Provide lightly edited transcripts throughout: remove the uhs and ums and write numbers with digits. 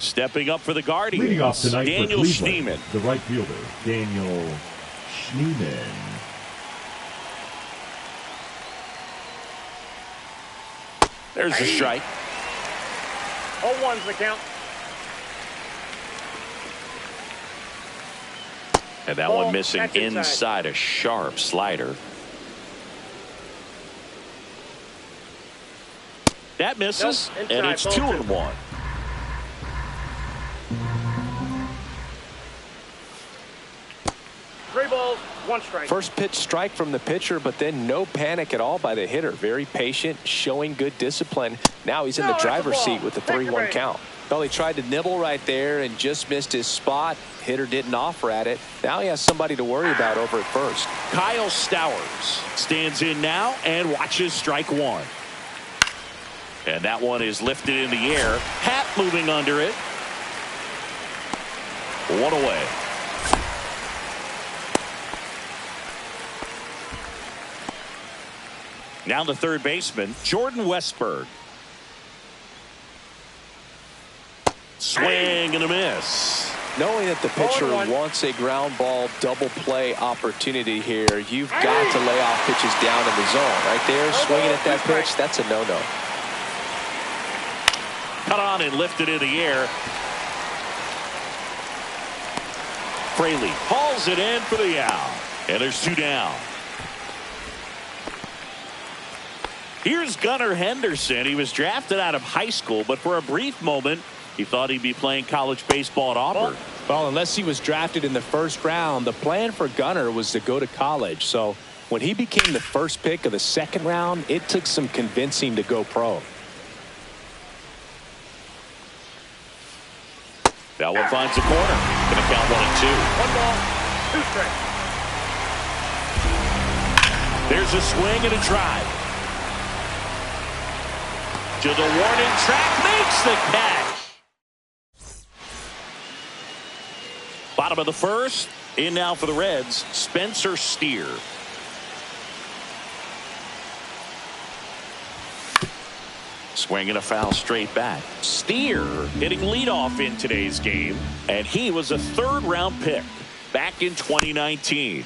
Stepping up for the Guardians, leading off tonight Daniel for Schneemann. The right fielder, Daniel Schneemann. There's a strike. 0-1's the count. And that one missing inside a sharp slider. That misses, and it's 2-1. Three balls, one strike. First pitch strike from the pitcher, but then no panic at all by the hitter. Very patient, showing good discipline. Now he's in the driver's seat with the 3-1 count. Well, he tried to nibble right there and just missed his spot. Hitter didn't offer at it. Now he has somebody to worry about over at first. Kyle Stowers stands in now and watches strike one. And that one is lifted in the air. Hat moving under it. One away. Now the third baseman, Jordan Westburg. Swing and a miss. Knowing that the pitcher wants a ground ball double play opportunity here, you've got to lay off pitches down in the zone. Right there, swinging at that pitch, that's a no-no. Cut on and lifted in the air. Fraley hauls it in for the out. And there's two down. Here's Gunnar Henderson. He was drafted out of high school, but for a brief moment, he thought he'd be playing college baseball at Auburn. Well, unless he was drafted in the first round, the plan for Gunnar was to go to college. So when he became the first pick of the second round, it took some convincing to go pro. That one finds the corner. Going to count 1-2. 1 ball, 2 strikes. There's a swing and a drive. To the warning track, makes the catch. Bottom of the first. In now for the Reds, Spencer Steer. Swinging a foul straight back. Steer hitting leadoff in today's game, and he was a third-round pick back in 2019.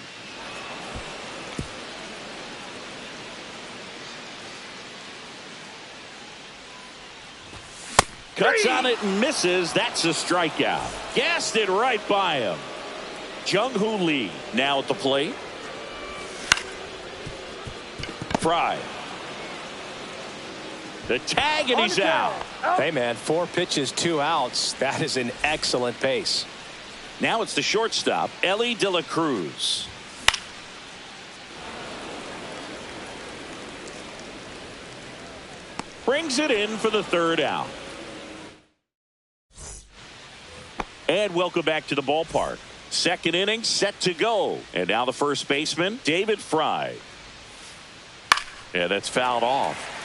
Cuts on it and misses. That's a strikeout. Gassed it right by him. Jung-Hoo Lee now at the plate. Fry. The tag, and he's out. Hey, man, 4 pitches, 2 outs. That is an excellent pace. Now it's the shortstop, Elly De La Cruz. Brings it in for the third out. And welcome back to the ballpark. Second inning set to go. And now the first baseman, David Fry. And that's fouled off.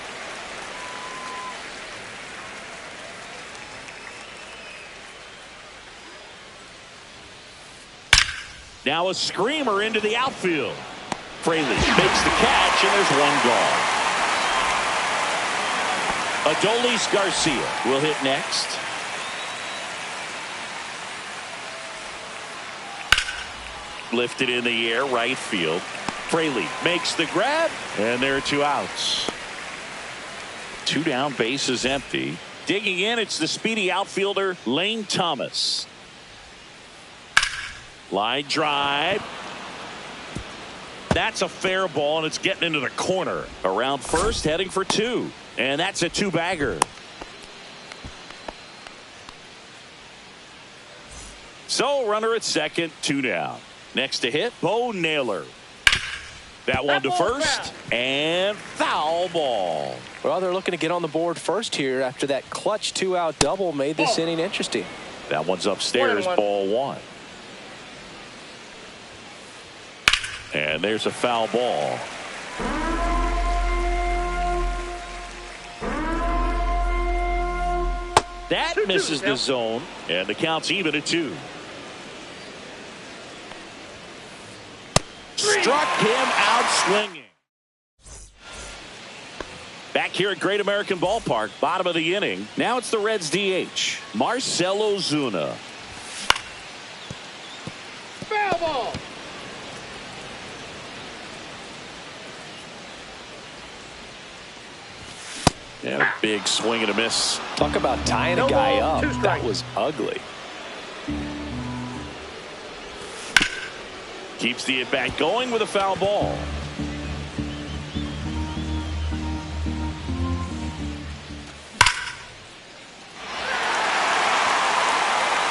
Now a screamer into the outfield. Fraley makes the catch, and there's one gone. Adolis Garcia will hit next. Lifted in the air, right field. Fraley makes the grab, and there are 2 outs. 2 down, bases empty. Digging in, it's the speedy outfielder, Lane Thomas. Line drive. That's a fair ball, and it's getting into the corner. Around first, heading for 2. And that's a 2-bagger. So, runner at second, 2 down. Next to hit, Bo Naylor. That one to first, and foul ball. Well, they're looking to get on the board first here after that clutch 2-out double made this inning interesting. That one's upstairs, ball 1. And there's a foul ball. That misses the zone, and the count's even at 2. Struck him out swinging. Back here at Great American Ballpark, bottom of the inning. Now it's the Reds DH, Marcell Ozuna. Foul ball. And a big swing and a miss. Talk about tying No a guy ball, up. 2 That strikes. was ugly. Keeps the at-bat going with a foul ball.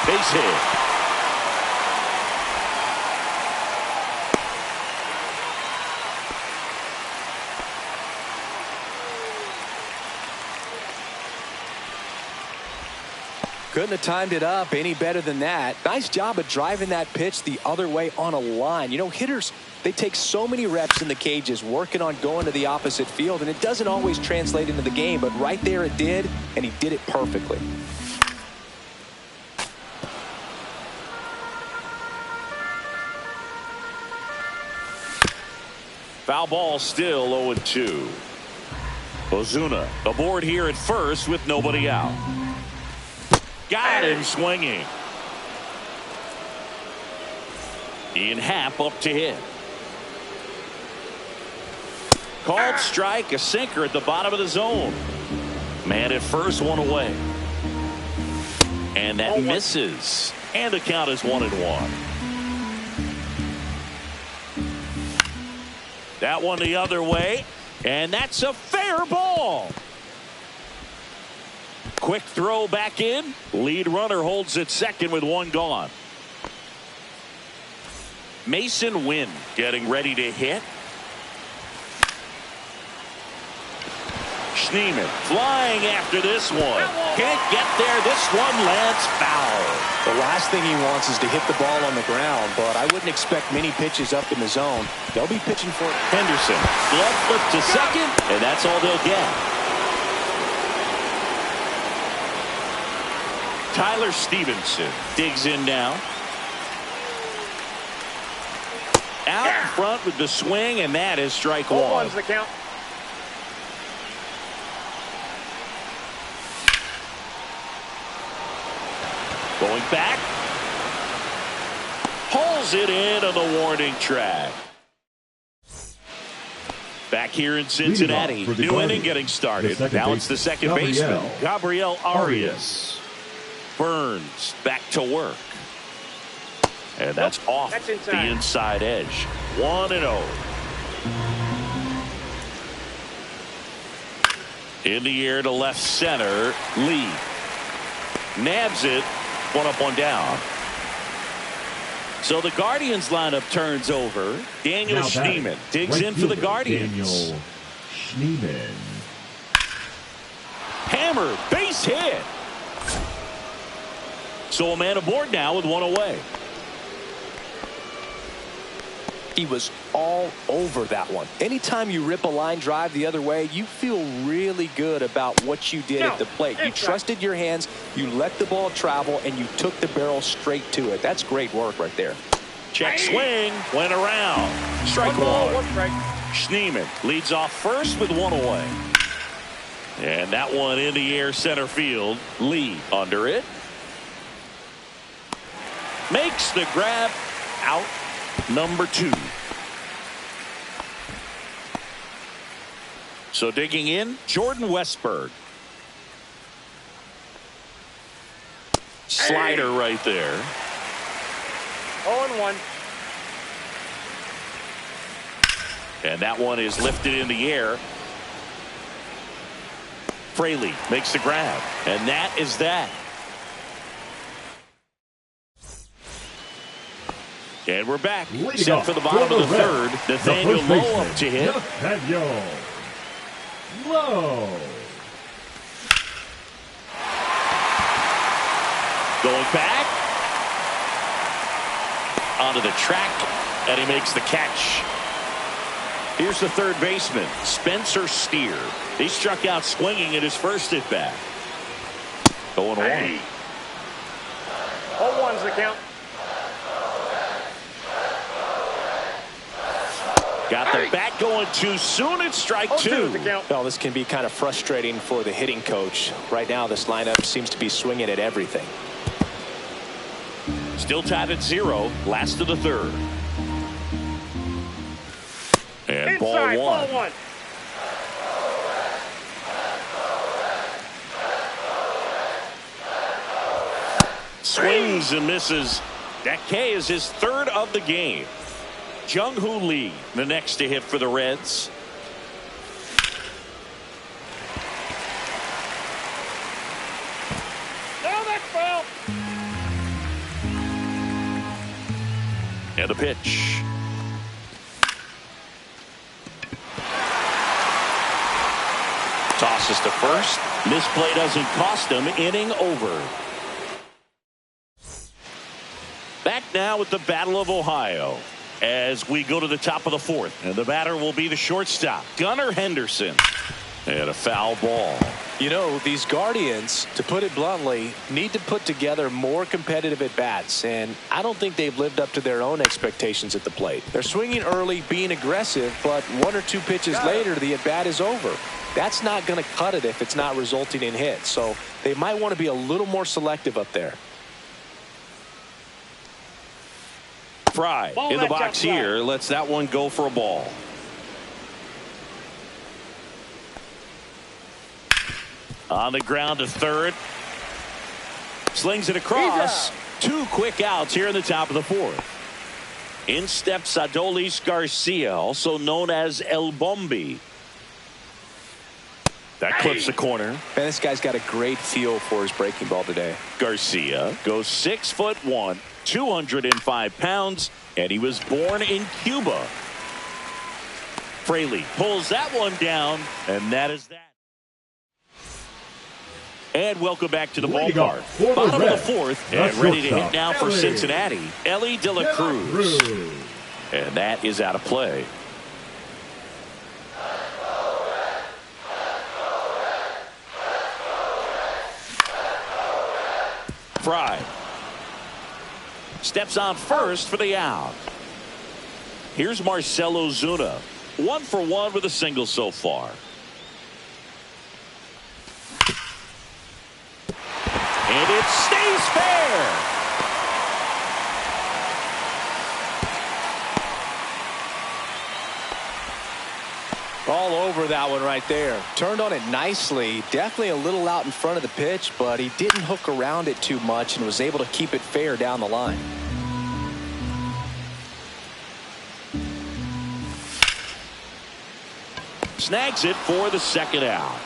Base hit. Couldn't have timed it up any better than that. Nice job of driving that pitch the other way on a line. You know, hitters, they take so many reps in the cages working on going to the opposite field, and it doesn't always translate into the game, but right there it did, and he did it perfectly. Foul ball, still 0-2. Ozuna aboard here at first with nobody out. Got him swinging. Ian Happ up to hit. Called strike, a sinker at the bottom of the zone. Man at first, one away. And that misses. And the count is 1-1. That one the other way. And that's a fair ball. Quick throw back in. Lead runner holds at second with one gone. Mason Wynn getting ready to hit. Schneemann flying after this one. Can't get there. This one lands foul. The last thing he wants is to hit the ball on the ground, but I wouldn't expect many pitches up in the zone. They'll be pitching for it. Henderson, glove flip to second, and that's all they'll get. Tyler Stevenson digs in now. Out in front with the swing, and that is strike one. 0-1's the count. Going back. Pulls it in on the warning track. Back here in Cincinnati. New inning getting started. Now it's the second baseman, Gabriel Arias. Burns back to work. And that's off the inside edge. 1-0. In the air to left center. Lee nabs it. One up, one down. So the Guardians lineup turns over. Daniel Schneemann digs in for the Guardians. Daniel Schneemann. Hammer, base hit. So a man aboard now with one away. He was all over that one. Anytime you rip a line drive the other way, you feel really good about what you did at the plate. You trusted your hands, you let the ball travel, and you took the barrel straight to it. That's great work right there. Check swing, went around. Strike one. Schneemann leads off first with one away. And that one in the air center field. Lee under it. Makes the grab. Out number 2. So digging in, Jordan Westburg. Slider right there. 0-1. And that one is lifted in the air. Fraley makes the grab. And that is that. And we're back. Set for the bottom of the third. Nathaniel Lowe up to hit. Nathaniel Lowe. Going back. Onto the track. And he makes the catch. Here's the third baseman, Spencer Steer. He struck out swinging at his first at bat. 0-1. 0-1's the count. Got the bat going too soon. It's strike 2. Well, this can be kind of frustrating for the hitting coach. Right now, this lineup seems to be swinging at everything. Still tied at 0. Last of the 3rd. And Inside, ball 1. Swings and misses. That K is his 3rd of the game. Jung-Hoo Lee, the next to hit for the Reds. No, that's foul. And the pitch. Tosses to first. Misplay doesn't cost him. Inning over. Back now with the Battle of Ohio as we go to the top of the 4th. And the batter will be the shortstop, Gunnar Henderson. And a foul ball. You know, these Guardians, to put it bluntly, need to put together more competitive at-bats, and I don't think they've lived up to their own expectations at the plate. They're swinging early, being aggressive, but 1 or 2 pitches later, the at-bat is over. That's not going to cut it if it's not resulting in hits, so they might want to be a little more selective up there. Fry in the box here lets that one go for a ball. On the ground to 3rd. Slings it across. 2 quick outs here in the top of the 4th. In steps Adolis Garcia, also known as El Bombi. That clips the corner. Man, this guy's got a great feel for his breaking ball today. Garcia goes 6'1", 205 pounds, and he was born in Cuba. Fraley pulls that one down, and that is that. And welcome back to the ballpark. Bottom of the 4th, and ready to hit now for Cincinnati, Elly De La Cruz. And that is out of play. Fry steps on first for the out. Here's Marcell Ozuna, 1 for 1 with a single so far. And it stays fair. All over that one right there. Turned on it nicely. Definitely a little out in front of the pitch, but he didn't hook around it too much and was able to keep it fair down the line. Snags it for the 2nd out.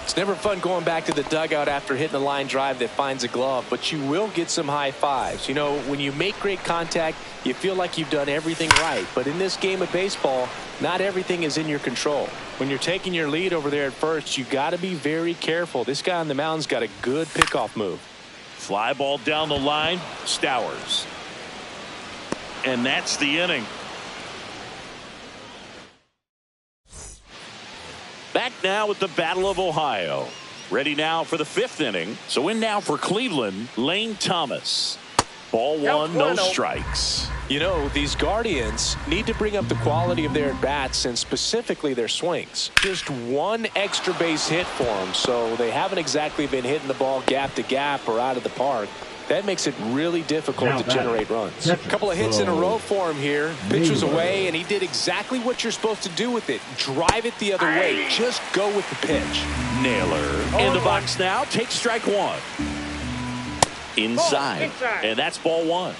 It's never fun going back to the dugout after hitting a line drive that finds a glove, but you will get some high fives. You know, when you make great contact, you feel like you've done everything right. But in this game of baseball, not everything is in your control. When you're taking your lead over there at first, you got to be very careful. This guy on the mound's got a good pickoff move. Fly ball down the line. Stowers. And that's the inning. Back now with the Battle of Ohio. Ready now for the 5th inning. So in now for Cleveland, Lane Thomas. Ball 1, no strikes. You know, these Guardians need to bring up the quality of their at-bats and specifically their swings. Just 1 extra base hit for them, so they haven't exactly been hitting the ball gap to gap or out of the park. That makes it really difficult to generate runs. A couple of hits in a row for him here. Pitch was away, and he did exactly what you're supposed to do with it. Drive it the other way. Just go with the pitch. Naylor in the box now. Takes strike 1. Inside. And that's ball 1.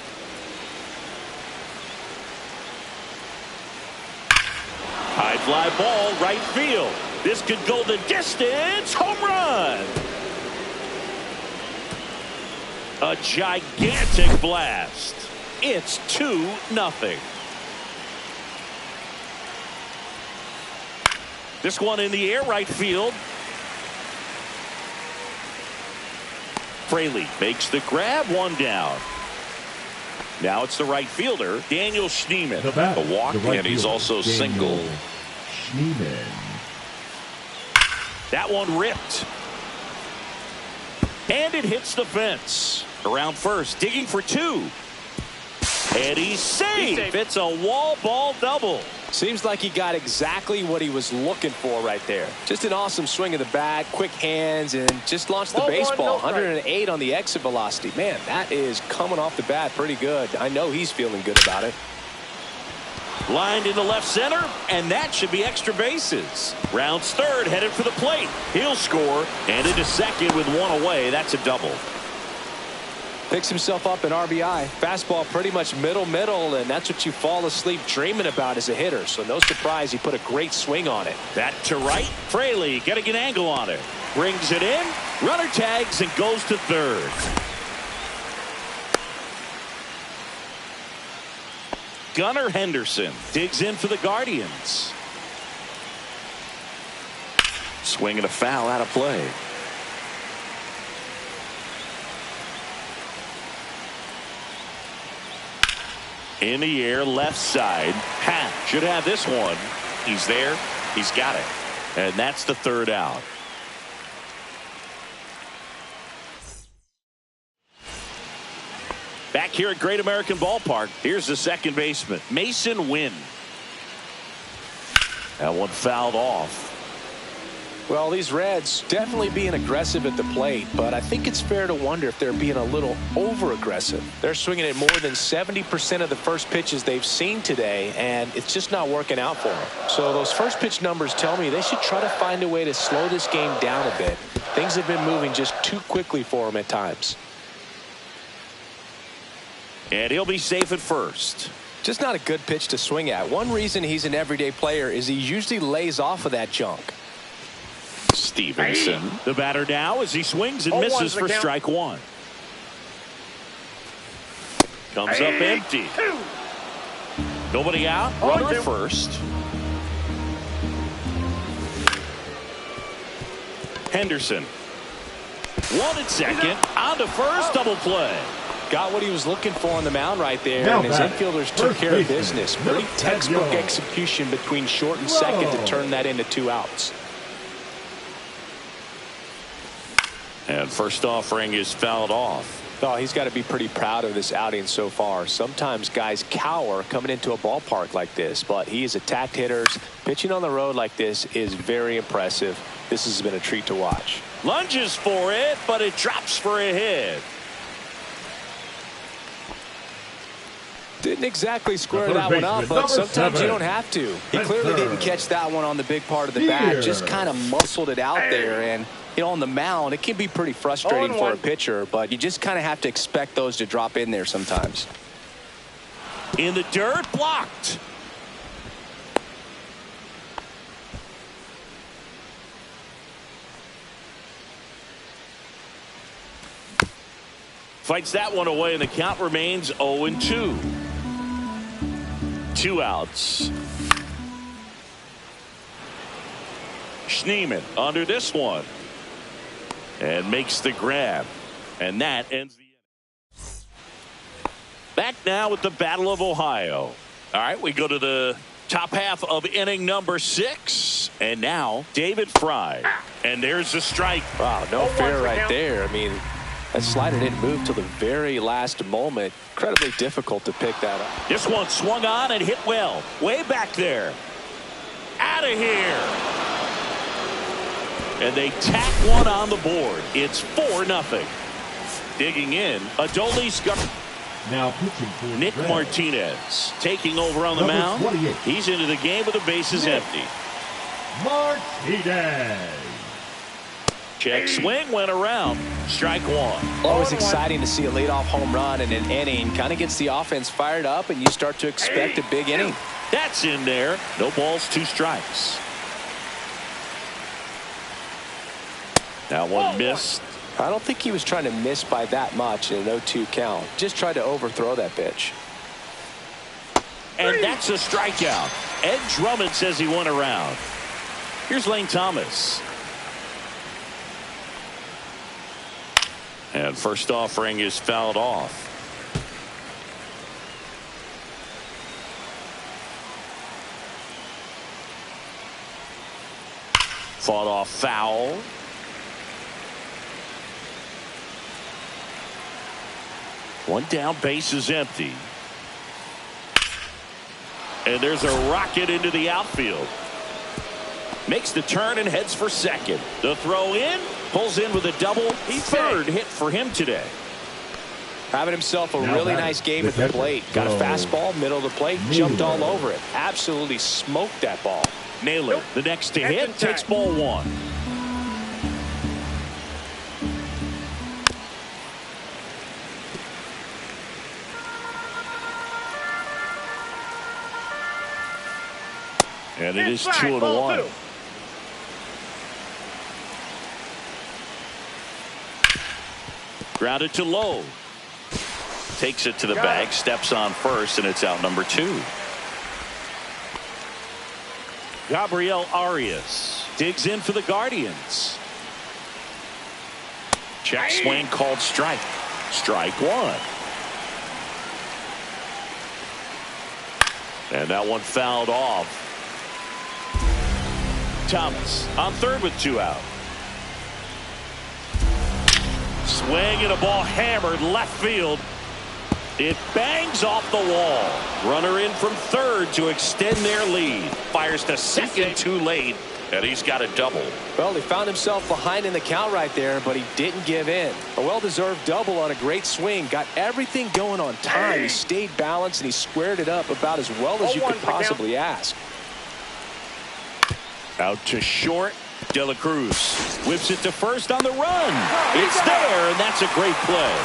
High fly ball, right field. This could go the distance. Home run. A gigantic blast. It's 2-0. This one in the air, right field. Fraley makes the grab, 1 down. Now it's the right fielder, Daniel Schneemann. The walk, and he's also single. Schneemann. That one ripped. And it hits the fence. Around first, digging for 2. And he's safe. It's a wall ball double. Seems like he got exactly what he was looking for right there. Just an awesome swing of the bat, quick hands, and just launched the baseball. 108 on the exit velocity. Man, that is coming off the bat pretty good. I know he's feeling good about it. Lined into left center, and that should be extra bases. Rounds third, headed for the plate. He'll score, and into second with one away. That's a double. Picks himself up an RBI. Fastball pretty much middle, and that's what you fall asleep dreaming about as a hitter. So no surprise he put a great swing on it. That to right. Fraley getting an angle on it. Brings it in. Runner tags and goes to third. Gunnar Henderson digs in for the Guardians. Swing and a foul out of play. In the air, left side. Happ should have this one. He's there. He's got it. And that's the third out. Back here at Great American Ballpark, here's the second baseman, Mason Wynn. That one fouled off. Well, these Reds definitely being aggressive at the plate, but I think it's fair to wonder if they're being a little over-aggressive. They're swinging at more than 70% of the first pitches they've seen today, and it's just not working out for them. So those first pitch numbers tell me they should try to find a way to slow this game down a bit. Things have been moving just too quickly for them at times. And he'll be safe at first. Just not a good pitch to swing at. One reason he's an everyday player is he usually lays off of that junk. Stevenson, the batter now as he swings and misses for strike one. Comes up empty. Nobody out. Runner at first. Henderson. One at second. On to first. Double play. Got what he was looking for on the mound right there, and his infielders took care of business. Pretty textbook execution between short and second to turn that into 2 outs. And first offering is fouled off. Oh, he's got to be pretty proud of this outing so far. Sometimes guys cower coming into a ballpark like this, but he has attacked hitters. Pitching on the road like this is very impressive. This has been a treat to watch. Lunges for it, but it drops for a hit. Didn't exactly square that one up, but sometimes you don't have to. He clearly didn't catch that one on the big part of the bat. Just kind of muscled it out there. And, you know, on the mound, it can be pretty frustrating for a pitcher, but you just kind of have to expect those to drop in there sometimes. In the dirt, blocked. Fights that one away, and the count remains 0-2. 2 outs. Schneemann under this one. And makes the grab. And that ends the inning. Back now with the Battle of Ohio. All right, we go to the top half of inning number 6. And now, David Fry. And there's a strike. Wow, no fair right there. I mean, that slider didn't move till the very last moment. Incredibly difficult to pick that up. This one swung on and hit well. Way back there. Out of here. And they tack one on the board. It's 4-0. Digging in, Adolis Garcia. Now pitching for Nick Martinez taking over on the mound. 28. He's into the game with the bases empty. Martinez. Check swing, went around. Strike one. Always exciting to see a leadoff home run in an inning. Kind of gets the offense fired up, and you start to expect a big inning. That's in there. No balls, 2 strikes. That one missed. I don't think he was trying to miss by that much in an 0-2 count. Just tried to overthrow that pitch. And that's a strikeout. Ed Drummond says he went around. Here's Lane Thomas. And first offering is fouled off. Fought off foul. One down, base is empty. And there's a rocket into the outfield. Makes the turn and heads for second. The throw in, pulls in with a double. Third hit for him today. Having himself a really nice game at the plate. Got a fastball, middle of the plate, jumped all over it. Absolutely smoked that ball. Naylor, the next to hit, takes ball one. And it is 2-1. Grounded to low. Takes it to the bag, steps on first, and it's out number 2. Gabriel Arias digs in for the Guardians. Check swing called strike. Strike one. And that one fouled off. Thomas on third with 2 out. Swing and a ball hammered left field. It bangs off the wall. Runner in from third to extend their lead. Fires to second too late, and he's got a double. Well, he found himself behind in the count right there, but he didn't give in. A well-deserved double on a great swing. Got everything going on time. He stayed balanced, and he squared it up about as well as you could possibly ask. Out to short. De La Cruz whips it to first on the run. It's there, and that's a great play.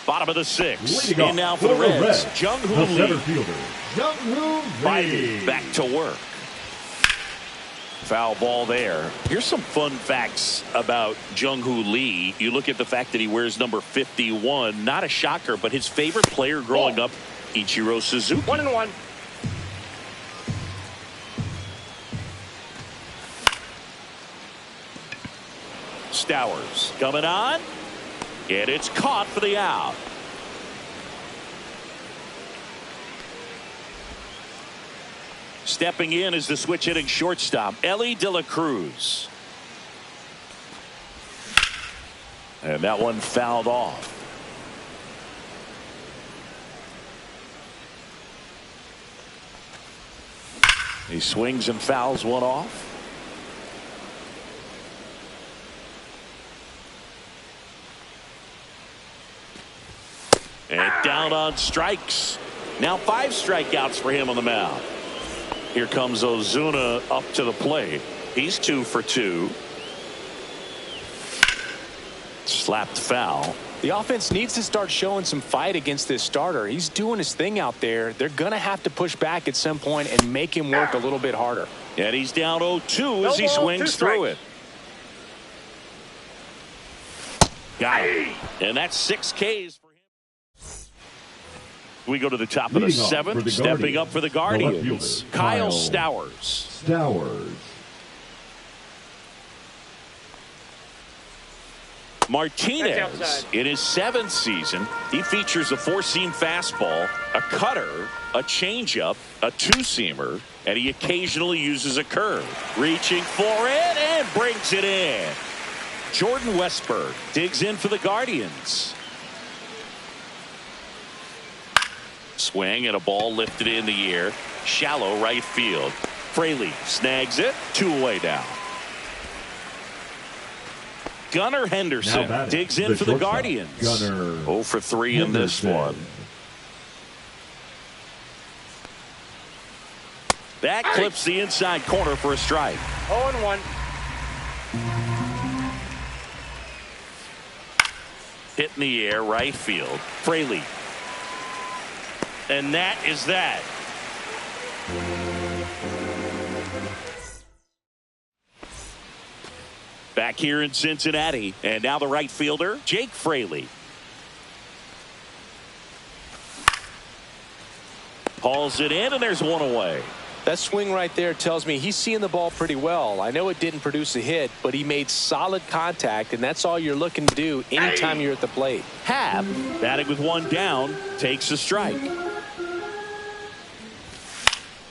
Bottom of the 6th. In now for the Reds. Jung-Hoo Lee. Biden back to work. Foul ball there. Here's some fun facts about Jung-Hoo Lee. You look at the fact that he wears number 51. Not a shocker, but his favorite player growing up, Ichiro Suzuki. 1-1. Stowers coming on, and it's caught for the out. Stepping in is the switch hitting shortstop, Elly De La Cruz. And that one fouled off. He swings and fouls one off. And down on strikes. Now 5 strikeouts for him on the mound. Here comes Ozuna up to the plate. He's 2 for 2. Slapped foul. The offense needs to start showing some fight against this starter. He's doing his thing out there. They're going to have to push back at some point and make him work a little bit harder. And he's down 0-2 as he swings through it. Got it. And that's 6 Ks for him. We go to the top of the 7th. Stepping up for the Guardians, Kyle Stowers. Martinez, in his 7th season, he features a 4-seam fastball, a cutter, a changeup, a 2-seamer, and he occasionally uses a curve. Reaching for it and brings it in. Jordan Westburg digs in for the Guardians. Swing and a ball lifted in the air. Shallow right field. Fraley snags it. 2 away now. Gunnar Henderson digs in for the Guardians. 0 for 3 in this one. That clips the inside corner for a strike. 0-1. Hit in the air, right field. Fraley. And that is that. Back here in Cincinnati, and now the right fielder, Jake Fraley. Hauls it in, and there's 1 away. That swing right there tells me he's seeing the ball pretty well. I know it didn't produce a hit, but he made solid contact, and that's all you're looking to do anytime you're at the plate. Happ, batting with 1 down, takes a strike.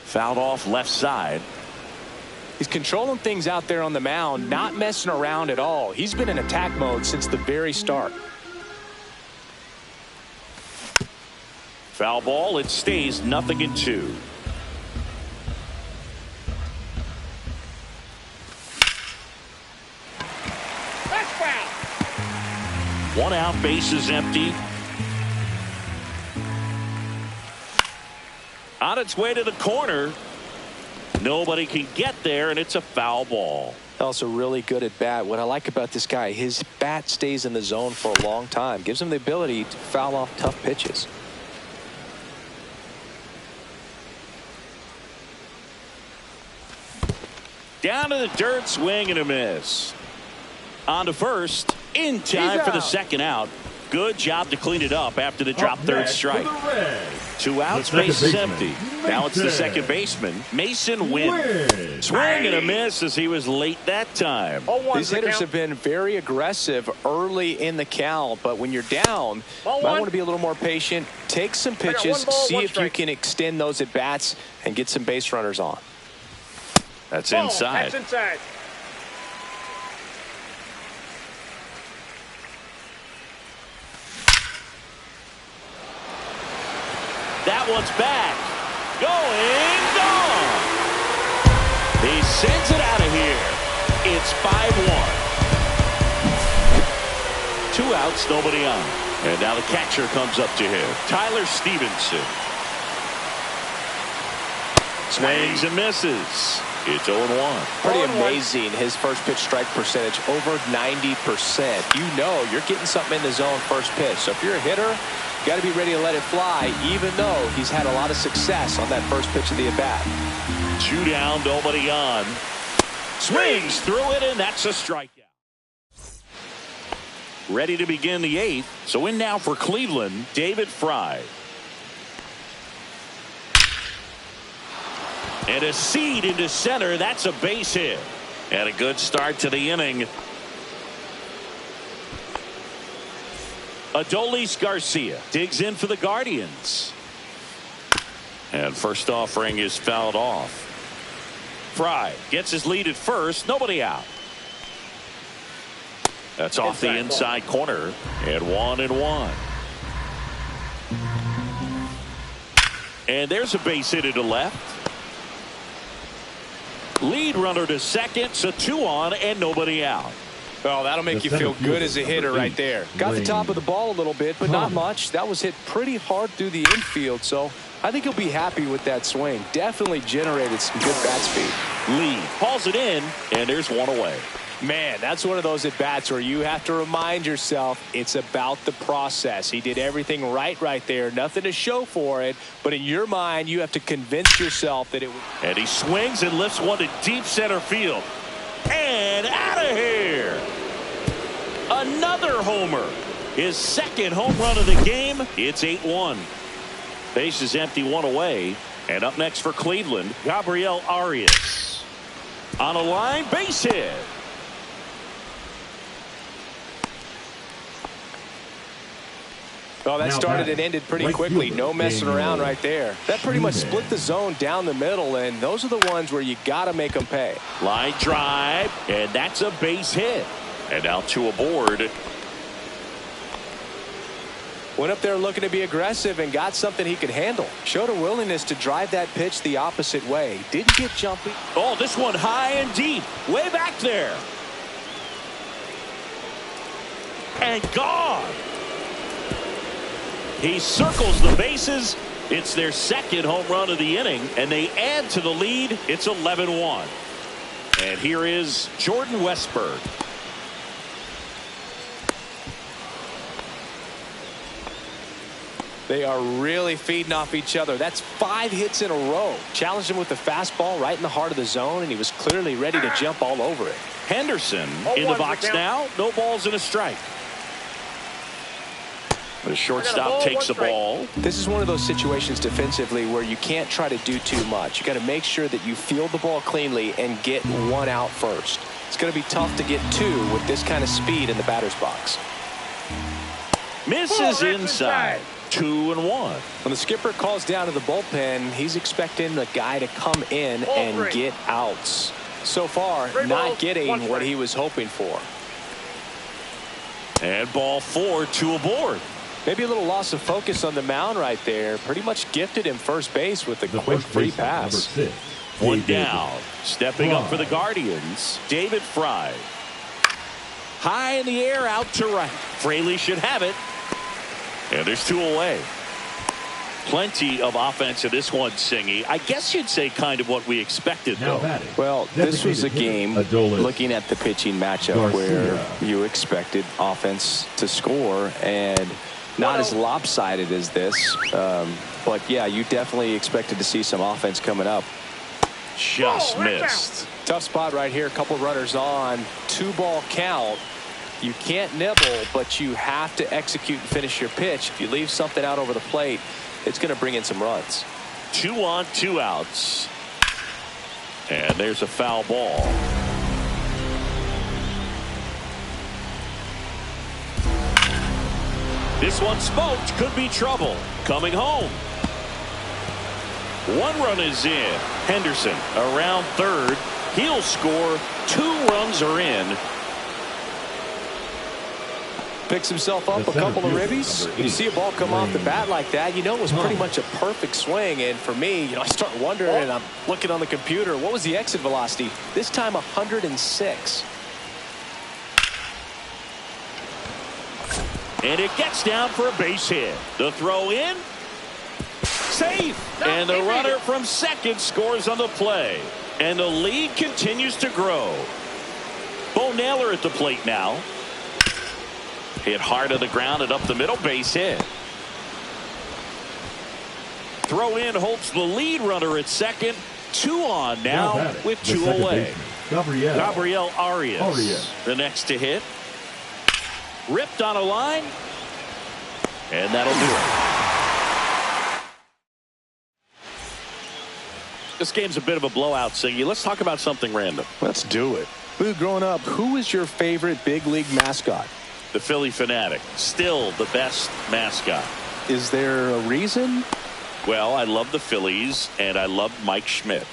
Fouled off left side. He's controlling things out there on the mound, not messing around at all. He's been in attack mode since the very start. Foul ball. It stays 0-2. That's foul. 1 out, bases empty. On its way to the corner. Nobody can get there, and it's a foul ball. Also really good at bat. What I like about this guy, his bat stays in the zone for a long time. Gives him the ability to foul off tough pitches. Down to the dirt, swing and a miss. On to first, in time for the second out. Good job to clean it up after the drop third strike. 2 outs, bases empty. Now it's the second baseman, Mason Wynn. Swing and a miss as he was late that time. These hitters have been very aggressive early in the count, but when you're down, you might want to be a little more patient. Take some pitches, see if you can extend those at bats and get some base runners on. That's inside. That's inside. That one's back. Going, gone. He sends it out of here. It's 5-1. 2 outs, nobody on. And now the catcher comes up to him. Tyler Stevenson. Swings and misses. It's 0-1. Pretty amazing, his first pitch strike percentage, over 90%. You know you're getting something in the zone first pitch. So if you're a hitter, you got to be ready to let it fly, even though he's had a lot of success on that first pitch of the at-bat. 2 down, nobody on. Swings through it, and that's a strikeout. Ready to begin the 8th. So in now for Cleveland, David Fry. And a seed into center. That's a base hit. And a good start to the inning. Adolis Garcia digs in for the Guardians. And first offering is fouled off. Fry gets his lead at first. Nobody out. That's off the inside corner. And 1-1. And there's a base hit to left. Lead runner to second, so 2 on and nobody out. Well, that'll make you feel good as a hitter right there. Got the top of the ball a little bit, but not much. That was hit pretty hard through the infield, so I think he'll be happy with that swing. Definitely generated some good bat speed. Lee hauls it in, and there's 1 away. Man, that's one of those at-bats where you have to remind yourself it's about the process. He did everything right there. Nothing to show for it. But in your mind, you have to convince yourself that it was. And he swings and lifts one to deep center field. And out of here. Another homer. His second home run of the game. It's 8-1. Base is empty, 1 away. And up next for Cleveland, Gabriel Arias. On a line, base hit. Well, that started and ended pretty quickly. No messing around right there. That pretty much split the zone down the middle, and those are the ones where you got to make them pay. Line drive, and that's a base hit. And now 2 aboard. Went up there looking to be aggressive and got something he could handle. Showed a willingness to drive that pitch the opposite way. Didn't get jumpy. Oh, this one high and deep. Way back there. And gone. He circles the bases. It's their second home run of the inning, and they add to the lead. It's 11-1. And here is Jordan Westburg. They are really feeding off each other. That's 5 hits in a row. Challenged him with the fastball right in the heart of the zone, and he was clearly ready to jump all over it. Henderson in the box now. No balls and a strike. The shortstop takes the ball. This is one of those situations defensively where you can't try to do too much. You got to make sure that you field the ball cleanly and get 1 out first. It's going to be tough to get 2 with this kind of speed in the batter's box. Misses inside. 2-1. When the skipper calls down to the bullpen, he's expecting the guy to come in and get outs. So far, not getting what he was hoping for. And ball 4, 2 aboard. Maybe a little loss of focus on the mound right there. Pretty much gifted him first base with a quick free pass. One down. Stepping up for the Guardians, David Fry. High in the air, out to right. Fraley should have it. And there's 2 away. Plenty of offense in this one, Singy. I guess you'd say kind of what we expected, though. Well, this was a game, looking at the pitching matchup, where you expected offense to score, and not as lopsided as this. But, yeah, you definitely expected to see some offense coming up. Just missed. Tough spot right here. A couple runners on. 2-ball count. You can't nibble, but you have to execute and finish your pitch. If you leave something out over the plate, it's going to bring in some runs. 2 on, 2 outs. And there's a foul ball. This one smoked. Could be trouble. Coming home. 1 run is in. Henderson around third. He'll score. 2 runs are in. Picks himself up a couple of ribbies. You see a ball come off the bat like that, you know it was pretty much a perfect swing. And for me, I start wondering, and I'm looking on the computer, what was the exit velocity? This time 106. And it gets down for a base hit. The throw in. Safe. And the runner from second scores on the play. And the lead continues to grow. Bo Naylor at the plate now. Hit hard to the ground and up the middle, base hit. Throw in holds the lead runner at second. 2 on now with 2 away. Gabriel Arias, the next to hit. Ripped on a line. And that'll do it. This game's a bit of a blowout, Siggy. Let's talk about something random. Let's do it. Boo, growing up, who was your favorite big league mascot? The Philly Fanatic. Still the best mascot. Is there a reason? Well, I love the Phillies, and I love Mike Schmidt.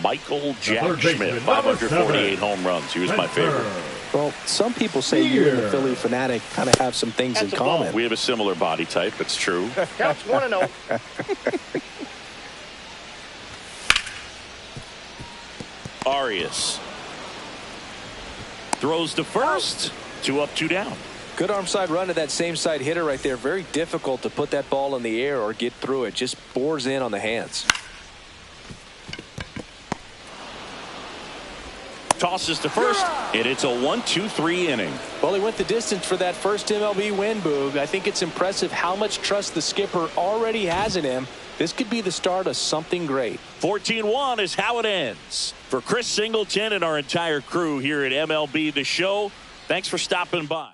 Michael Jack Schmidt, 548 home runs. He was my favorite. Well, some people say you and the Philly Fanatic kind of have some things in common. We have a similar body type. It's true. Counts 1-0. Arias throws to first. 2 up, 2 down. Good arm side run to that same side hitter right there. Very difficult to put that ball in the air or get through it. Just bores in on the hands. Tosses to first, and it's a 1-2-3 inning. Well, he went the distance for that first MLB win, Boog. I think it's impressive how much trust the skipper already has in him. This could be the start of something great. 14-1 is how it ends. For Chris Singleton and our entire crew here at MLB The Show, thanks for stopping by.